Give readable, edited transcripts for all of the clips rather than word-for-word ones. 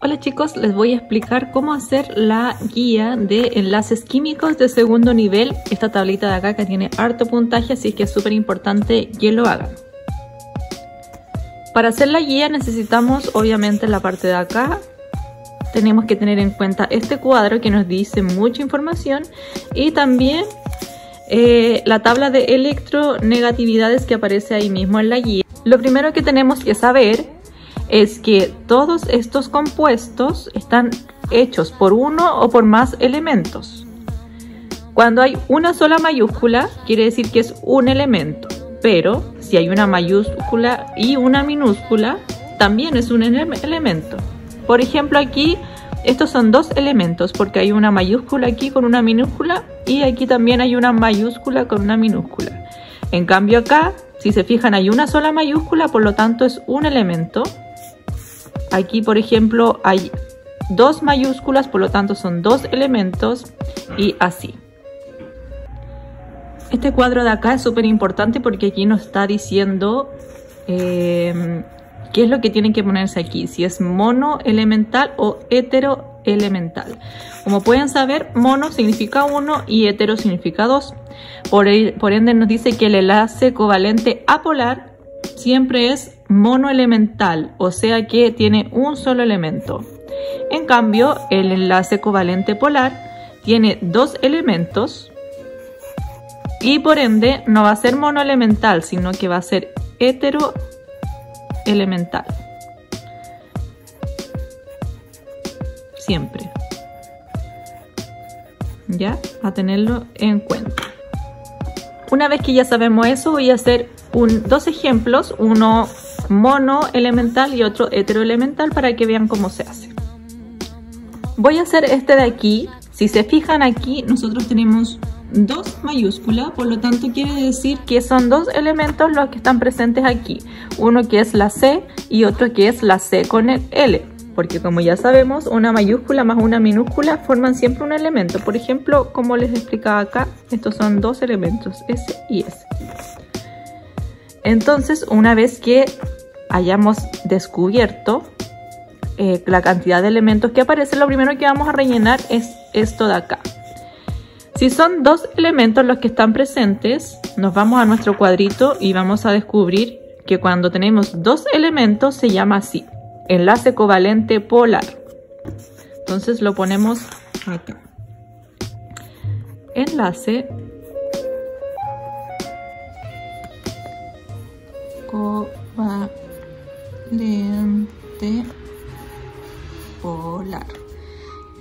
Hola chicos, les voy a explicar cómo hacer la guía de enlaces químicos de segundo nivel. Esta tablita de acá que tiene harto puntaje, así que es súper importante que lo hagan. Para hacer la guía necesitamos obviamente la parte de acá. Tenemos que tener en cuenta este cuadro que nos dice mucha información y también la tabla de electronegatividades que aparece ahí mismo en la guía. Lo primero que tenemos que saber es que todos estos compuestos están hechos por uno o por más elementos. Cuando hay una sola mayúscula, quiere decir que es un elemento, pero si hay una mayúscula y una minúscula, también es un elemento. Por ejemplo, aquí estos son dos elementos porque hay una mayúscula aquí con una minúscula y aquí también hay una mayúscula con una minúscula. En cambio acá, si se fijan, hay una sola mayúscula, por lo tanto es un elemento. Aquí, por ejemplo, hay dos mayúsculas, por lo tanto son dos elementos y así. Este cuadro de acá es súper importante porque aquí nos está diciendo qué es lo que tienen que ponerse aquí, si es monoelemental o heteroelemental. Como pueden saber, mono significa 1 y hetero significa 2. Por ende nos dice que el enlace covalente apolar siempre es monoelemental, o sea que tiene un solo elemento. En cambio, el enlace covalente polar tiene dos elementos y por ende no va a ser monoelemental, sino que va a ser heteroelemental. Siempre. Ya, a tenerlo en cuenta. Una vez que ya sabemos eso, voy a hacer dos ejemplos, uno monoelemental y otro heteroelemental para que vean cómo se hace. Voy a hacer este de aquí. Si se fijan aquí, nosotros tenemos dos mayúsculas, por lo tanto quiere decir que son dos elementos los que están presentes aquí. Uno que es la C y otro que es la C con el L. Porque como ya sabemos, una mayúscula más una minúscula forman siempre un elemento. Por ejemplo, como les explicaba acá, estos son dos elementos, S y S. Entonces, una vez que hayamos descubierto la cantidad de elementos que aparecen, lo primero que vamos a rellenar es esto de acá. Si son dos elementos los que están presentes, nos vamos a nuestro cuadrito y vamos a descubrir que cuando tenemos dos elementos se llama así, enlace covalente polar. Entonces lo ponemos acá. Enlace covalente polar.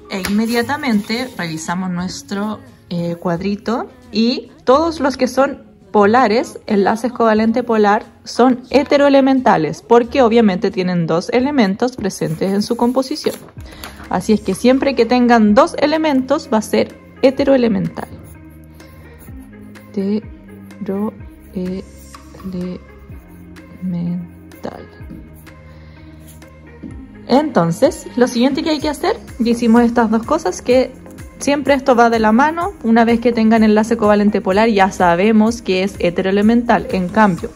E inmediatamente revisamos nuestro cuadrito y todos los que son polares, enlaces covalente polar, son heteroelementales porque obviamente tienen dos elementos presentes en su composición. Así es que siempre que tengan dos elementos va a ser heteroelemental. Entonces, lo siguiente que hay que hacer, ya hicimos estas dos cosas, que siempre esto va de la mano. Una vez que tengan enlace covalente polar ya sabemos que es heteroelemental. En cambio,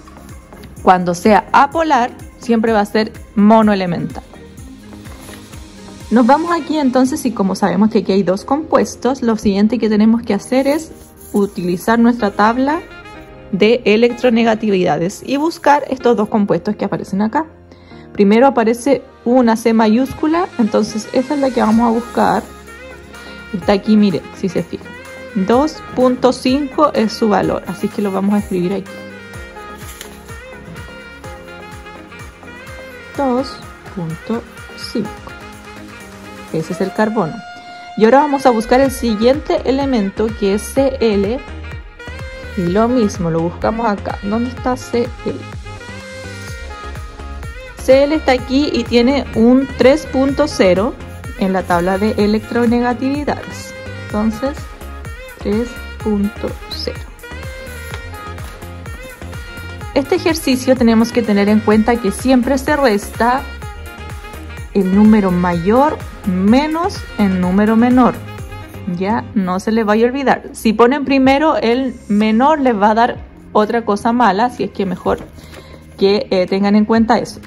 cuando sea apolar, siempre va a ser monoelemental. Nos vamos aquí entonces y como sabemos que aquí hay dos compuestos, lo siguiente que tenemos que hacer es utilizar nuestra tabla de electronegatividades y buscar estos dos compuestos que aparecen acá. Primero aparece una C mayúscula, entonces esa es la que vamos a buscar. Está aquí, miren, si se fijan. 2.5 es su valor, así que lo vamos a escribir aquí. 2.5. Ese es el carbono. Y ahora vamos a buscar el siguiente elemento que es Cl. Y lo mismo, lo buscamos acá. ¿Dónde está Cl? Cl está aquí y tiene un 3.0 en la tabla de electronegatividades. Entonces, 3.0. Este ejercicio tenemos que tener en cuenta que siempre se resta el número mayor menos el número menor. Ya no se les vaya a olvidar. Si ponen primero el menor les va a dar otra cosa mala, así es que mejor que tengan en cuenta eso.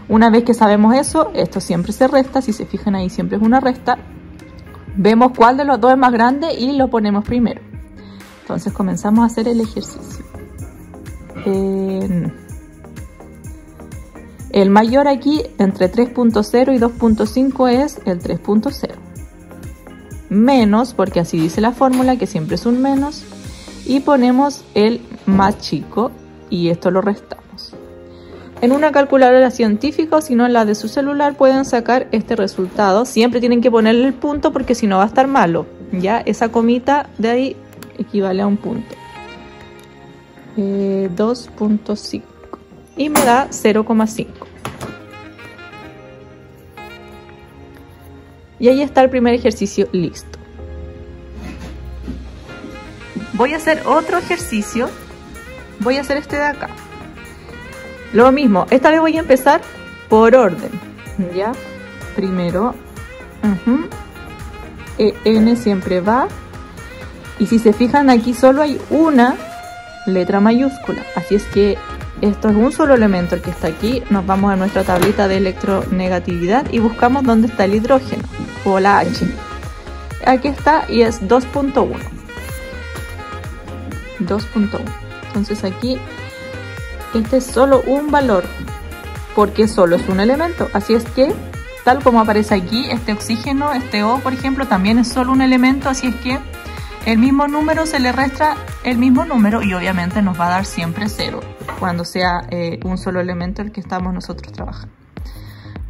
Una vez que sabemos eso, esto siempre se resta. Si se fijan ahí, siempre es una resta. Vemos cuál de los dos es más grande y lo ponemos primero. Entonces comenzamos a hacer el ejercicio. El mayor aquí entre 3.0 y 2.5 es el 3.0. Menos, porque así dice la fórmula, que siempre es un menos. Y ponemos el más chico y esto lo restamos. En una calculadora científica o si no en la de su celular pueden sacar este resultado. Siempre tienen que ponerle el punto porque si no va a estar malo. Ya esa comita de ahí equivale a un punto. 2.5 y me da 0,5. Y ahí está el primer ejercicio listo. Voy a hacer otro ejercicio. Voy a hacer este de acá. Lo mismo, esta vez voy a empezar por orden. Ya, primero EN siempre va. Y si se fijan aquí solo hay una letra mayúscula, así es que esto es un solo elemento el que está aquí. Nos vamos a nuestra tablita de electronegatividad y buscamos dónde está el hidrógeno o la H. Aquí está y es 2.1. 2.1. Entonces aquí este es solo un valor porque solo es un elemento, así es que tal como aparece aquí, este oxígeno, este O por ejemplo, también es solo un elemento, así es que el mismo número se le resta el mismo número y obviamente nos va a dar siempre 0 cuando sea un solo elemento el que estamos nosotros trabajando.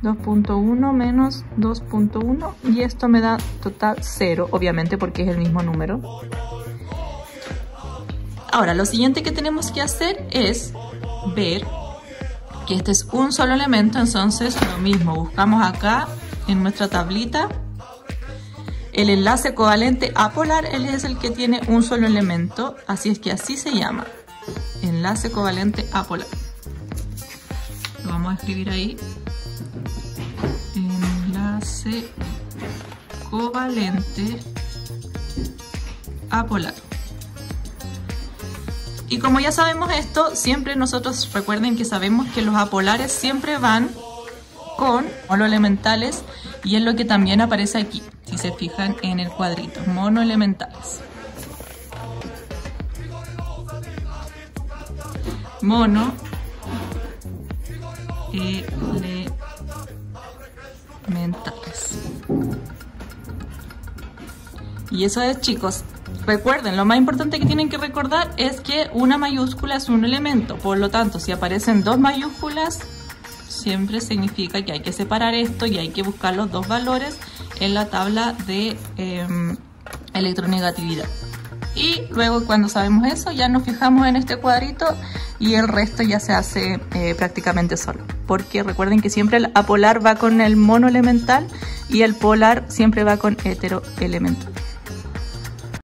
2.1 menos 2.1 y esto me da total 0, obviamente porque es el mismo número. Ahora, lo siguiente que tenemos que hacer es ver que este es un solo elemento, entonces lo mismo, buscamos acá en nuestra tablita el enlace covalente apolar. Él es el que tiene un solo elemento, así es que así se llama, enlace covalente apolar. Lo vamos a escribir ahí, enlace covalente apolar. Y como ya sabemos esto, siempre nosotros recuerden que sabemos que los apolares siempre van con monoelementales y es lo que también aparece aquí, si se fijan en el cuadrito, monoelementales. Monoelementales. Y eso es, chicos. Recuerden, lo más importante que tienen que recordar es que una mayúscula es un elemento, por lo tanto, si aparecen dos mayúsculas, siempre significa que hay que separar esto y hay que buscar los dos valores en la tabla de electronegatividad. Y luego cuando sabemos eso, ya nos fijamos en este cuadrito y el resto ya se hace prácticamente solo. Porque recuerden que siempre el apolar va con el monoelemental y el polar siempre va con heteroelemental.